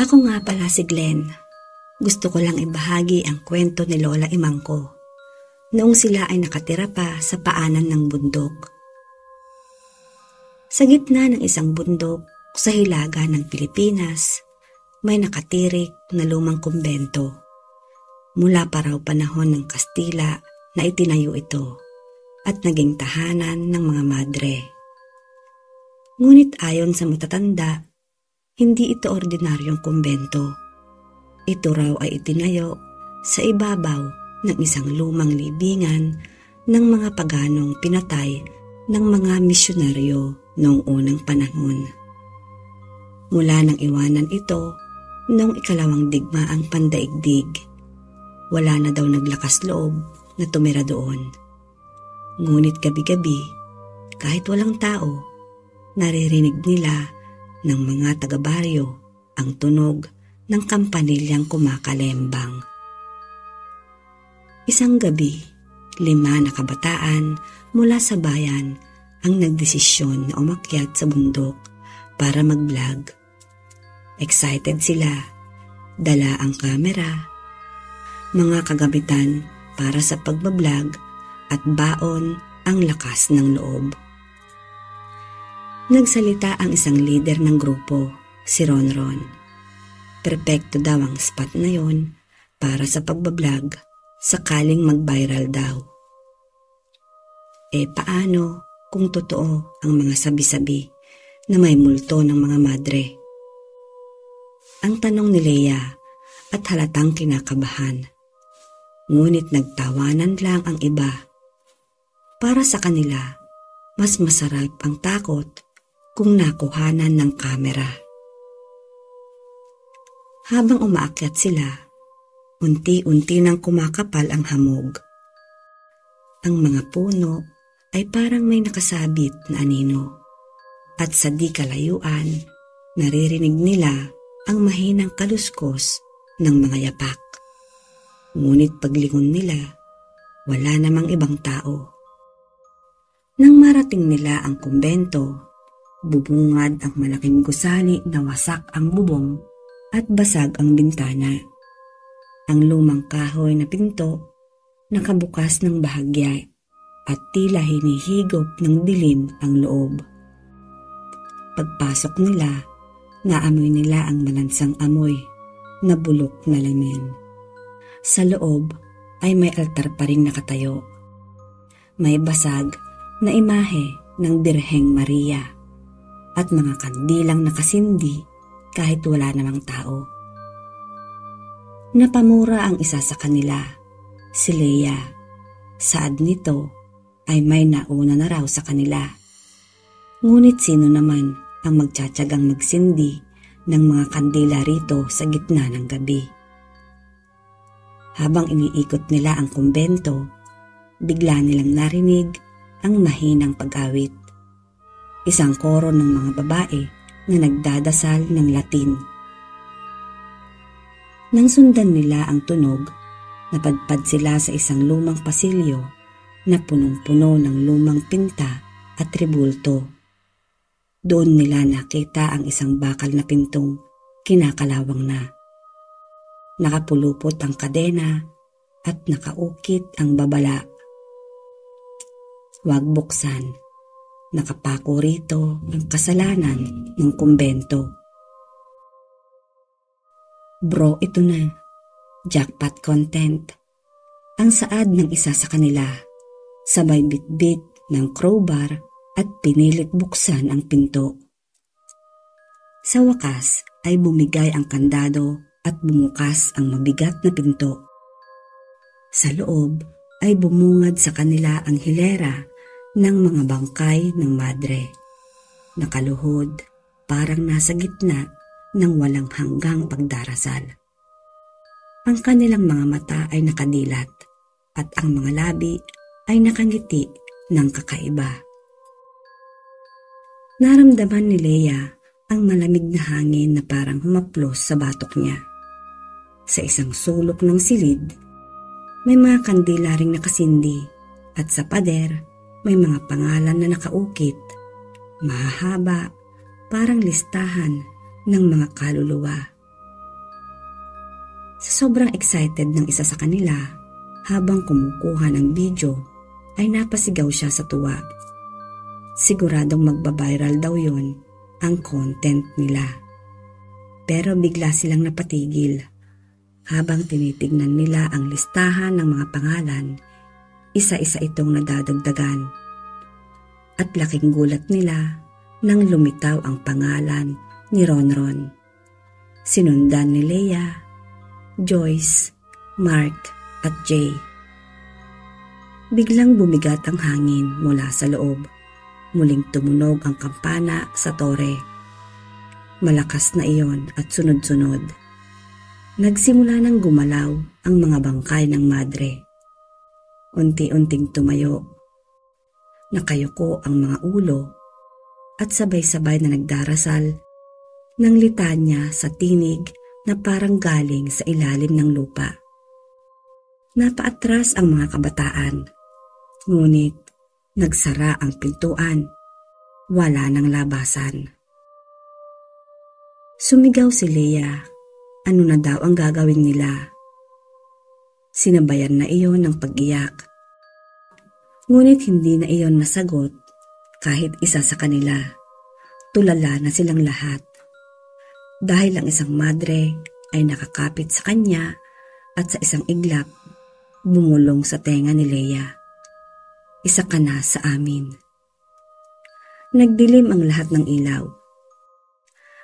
Ako nga pala si Glenn. Gusto ko lang ibahagi ang kwento ni Lola Imang ko noong sila ay nakatira pa sa paanan ng bundok. Sa gitna ng isang bundok sa hilaga ng Pilipinas, may nakatirik na lumang kumbento. Mula pa raw panahon ng Kastila na itinayo ito at naging tahanan ng mga madre. Ngunit ayon sa matatanda, hindi ito ordinaryong kumbento. Ito raw ay itinayo sa ibabaw ng isang lumang libingan ng mga paganong pinatay ng mga misyonaryo noong unang panahon. Mula nang iwanan ito noong ikalawang digmaang pandaigdig, wala na daw naglakas loob na tumira doon. Ngunit gabi-gabi, kahit walang tao, naririnig nila ng mga taga-baryo ang tunog ng kampanilyang kumakalembang. Isang gabi, 5 na kabataan mula sa bayan ang nagdesisyon na umakyat sa bundok para mag-vlog. Excited sila, dala ang kamera, mga kagamitan para sa pagbablog at baon ang lakas ng loob. Nagsalita ang isang leader ng grupo, si Ronron. Perpekto daw ang spot na yon para sa pagbablog sakaling mag-viral daw. Paano kung totoo ang mga sabi-sabi na may multo ng mga madre? Ang tanong ni Leia at halatang kinakabahan. Ngunit nagtawanan lang ang iba. Para sa kanila, mas masarap ang takot kung nakuhanan ng kamera. Habang umaakyat sila, unti-unti nang kumakapal ang hamog. Ang mga puno ay parang may nakasabit na anino. At sa di kalayuan, naririnig nila ang mahinang kaluskos ng mga yapak. Ngunit paglingon nila, wala namang ibang tao. Nang marating nila ang kumbento, bubungad ang malaking gusali na wasak ang bubong at basag ang bintana. Ang lumang kahoy na pinto nakabukas ng bahagya at tila hinihigop ng dilim ang loob. Pagpasok nila, naamoy nila ang malansang amoy na bulok na lamin. Sa loob ay may altar pa ring nakatayo. May basag na imahe ng Birheng Maria at mga kandilang nakasindi kahit wala namang tao. Napamura ang isa sa kanila, si Leia. Saad nito ay may nauna na raw sa kanila. Ngunit sino naman ang magtsatsagang magsindi ng mga kandila rito sa gitna ng gabi? Habang iniikot nila ang kumbento, bigla nilang narinig ang mahinang pag-awit. Isang koro ng mga babae na nagdadasal ng Latin. Nang sundan nila ang tunog, napadpad sila sa isang lumang pasilyo na punong-puno ng lumang pinta at tribulto. Doon nila nakita ang isang bakal na pintong kinakalawang na. Nakapulupot ang kadena at nakaukit ang babala. Huwag buksan. Nakapako rito ang kasalanan ng kumbento. Bro, ito na. Jackpot content. Ang saad ng isa sa kanila. Sabay bitbit ng crowbar at pinilit buksan ang pinto. Sa wakas ay bumigay ang kandado at bumukas ang mabigat na pinto. Sa loob ay bumungad sa kanila ang hilera ng mga bangkay ng madre. Nakaluhod, parang nasa gitna ng walang hanggang pagdarasal. Ang kanilang mga mata ay nakadilat at ang mga labi ay nakangiti ng kakaiba. Naramdaman ni Leia ang malamig na hangin na parang humaplos sa batok niya. Sa isang sulok ng silid, may mga kandila ring nakasindi at sa pader may mga pangalan na nakaukit, mahahaba, parang listahan ng mga kaluluwa. Sa sobrang excited ng isa sa kanila, habang kumukuha ng video, ay napasigaw siya sa tuwa. Siguradong magbabiral daw yon ang content nila. Pero bigla silang napatigil. Habang tinitignan nila ang listahan ng mga pangalan, isa-isa itong nadadagdagan. At laking gulat nila nang lumitaw ang pangalan ni Ronron. Sinundan ni Leia, Joyce, Mark at Jay. Biglang bumigat ang hangin mula sa loob. Muling tumunog ang kampana sa tore. Malakas na iyon at sunod-sunod. Nagsimula nang gumalaw ang mga bangkay ng madre. Unti-unting tumayo. Nakayuko ang mga ulo at sabay-sabay na nagdarasal ng litanya sa tinig na parang galing sa ilalim ng lupa. Napaatras ang mga kabataan, ngunit nagsara ang pintuan. Wala nang labasan. Sumigaw si Leia. Ano na daw ang gagawin nila? Sinabayan na iyon ng pag-iyak. Ngunit hindi na iyon nasagot kahit isa sa kanila. Tulala na silang lahat. Dahil ang isang madre ay nakakapit sa kanya at sa isang iglap, bumulong sa tenga ni Leia. Isa ka na sa amin. Nagdilim ang lahat ng ilaw.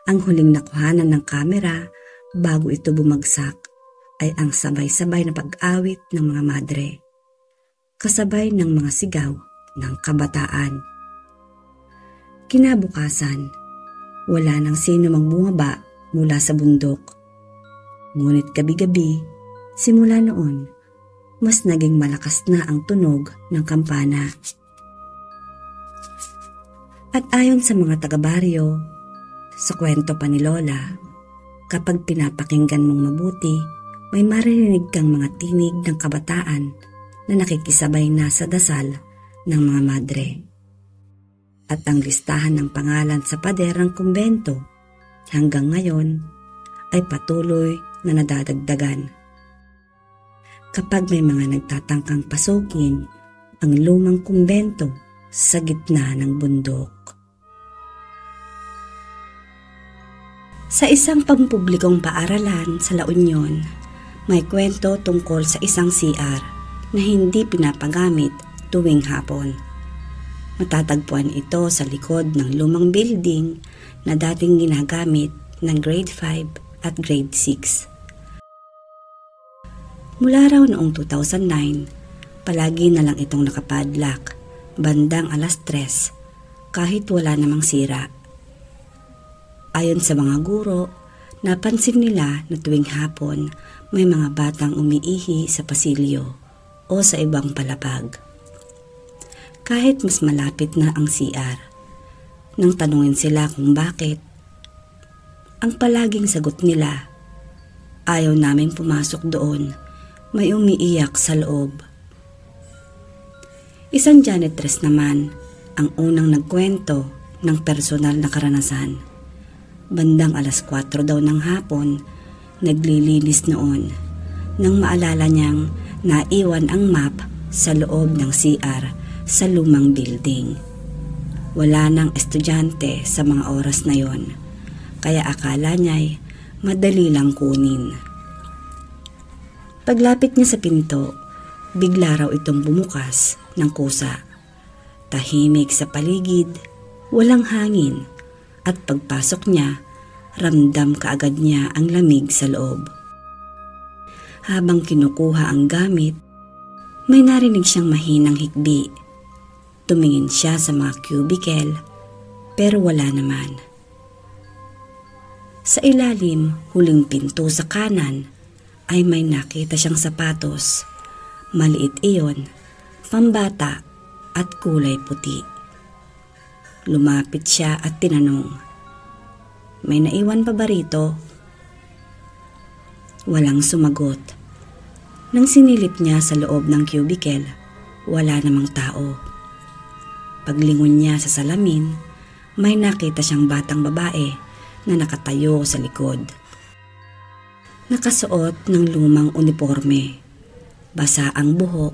Ang huling nakuhanan ng kamera bago ito bumagsak ay ang sabay-sabay na pag-awit ng mga madre, kasabay ng mga sigaw ng kabataan. Kinabukasan, wala nang sino mang bumaba mula sa bundok. Ngunit gabi-gabi, simula noon, mas naging malakas na ang tunog ng kampana. At ayon sa mga taga-baryo, sa kwento pa ni Lola, kapag pinapakinggan mong mabuti, may maririnig kang mga tinig ng kabataan na nakikisabay na sa dasal ng mga madre. At ang listahan ng pangalan sa pader ng kumbento hanggang ngayon ay patuloy na nadadagdagan. Kapag may mga nagtatangkang pasukin ang lumang kumbento sa gitna ng bundok. Sa isang pampublikong paaralan sa La Union, may kwento tungkol sa isang CR na hindi pinapagamit tuwing hapon. Matatagpuan ito sa likod ng lumang building na dating ginagamit ng grade 5 at grade 6. Mula raw noong 2009, palagi na lang itong nakapadlock bandang 3:00 kahit wala namang sira. Ayon sa mga guro, napansin nila na tuwing hapon may mga batang umiihi sa pasilyo o sa ibang palapag. Kahit mas malapit na ang CR, nang tanungin sila kung bakit, ang palaging sagot nila, ayaw naming pumasok doon, may umiiyak sa loob. Isang janitress naman ang unang nagkwento ng personal na karanasan. Bandang 4:00 daw ng hapon, naglilinis noon nang maalala niyang naiwan ang map sa loob ng CR sa lumang building. Wala nang estudyante sa mga oras na yon, kaya akala niya'y madali lang kunin. Paglapit niya sa pinto, bigla raw itong bumukas ng kusa. Tahimik sa paligid, walang hangin. At pagpasok niya, ramdam kaagad niya ang lamig sa loob. Habang kinukuha ang gamit, may narinig siyang mahinang hikbi. Tumingin siya sa mga cubicle, pero wala naman. Sa ilalim, huling pinto sa kanan, ay may nakita siyang sapatos. Maliit iyon, pambata at kulay puti. Lumapit siya at tinanong, "May naiwan pa ba rito?" Walang sumagot. Nang sinilip niya sa loob ng cubicle, wala namang tao. Paglingon niya sa salamin, may nakita siyang batang babae na nakatayo sa likod. Nakasuot ng lumang uniforme, basa ang buhok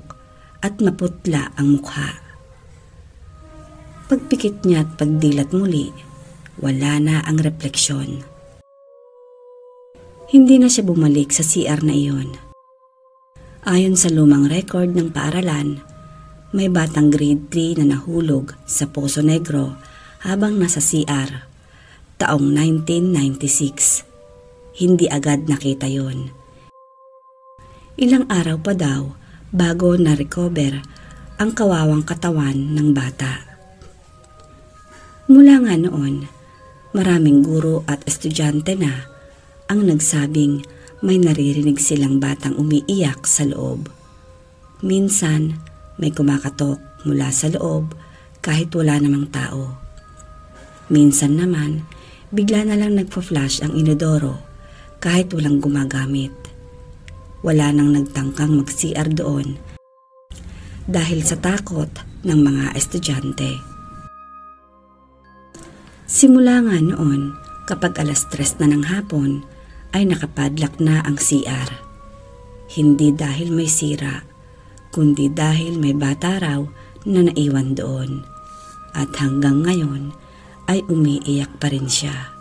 at maputla ang mukha. Pagpikit niya at pagdilat muli, wala na ang refleksyon. Hindi na siya bumalik sa CR na iyon. Ayon sa lumang record ng paaralan, may batang grade 3 na nahulog sa Poso Negro habang nasa CR taong 1996. Hindi agad nakita yon. Ilang araw pa daw bago na-recover ang kawawang katawan ng bata. Mula nga noon, maraming guro at estudyante na ang nagsabing may naririnig silang batang umiiyak sa loob. Minsan, may kumakatok mula sa loob kahit wala namang tao. Minsan naman, bigla na lang nagpa-flash ang inodoro kahit walang gumagamit. Wala nang nagtangkang mag-CR doon dahil sa takot ng mga estudyante. Simula nga noon, kapag alas 3 na ng hapon, ay nakapadlock na ang CR. Hindi dahil may sira, kundi dahil may bata raw na naiwan doon. At hanggang ngayon ay umiiyak pa rin siya.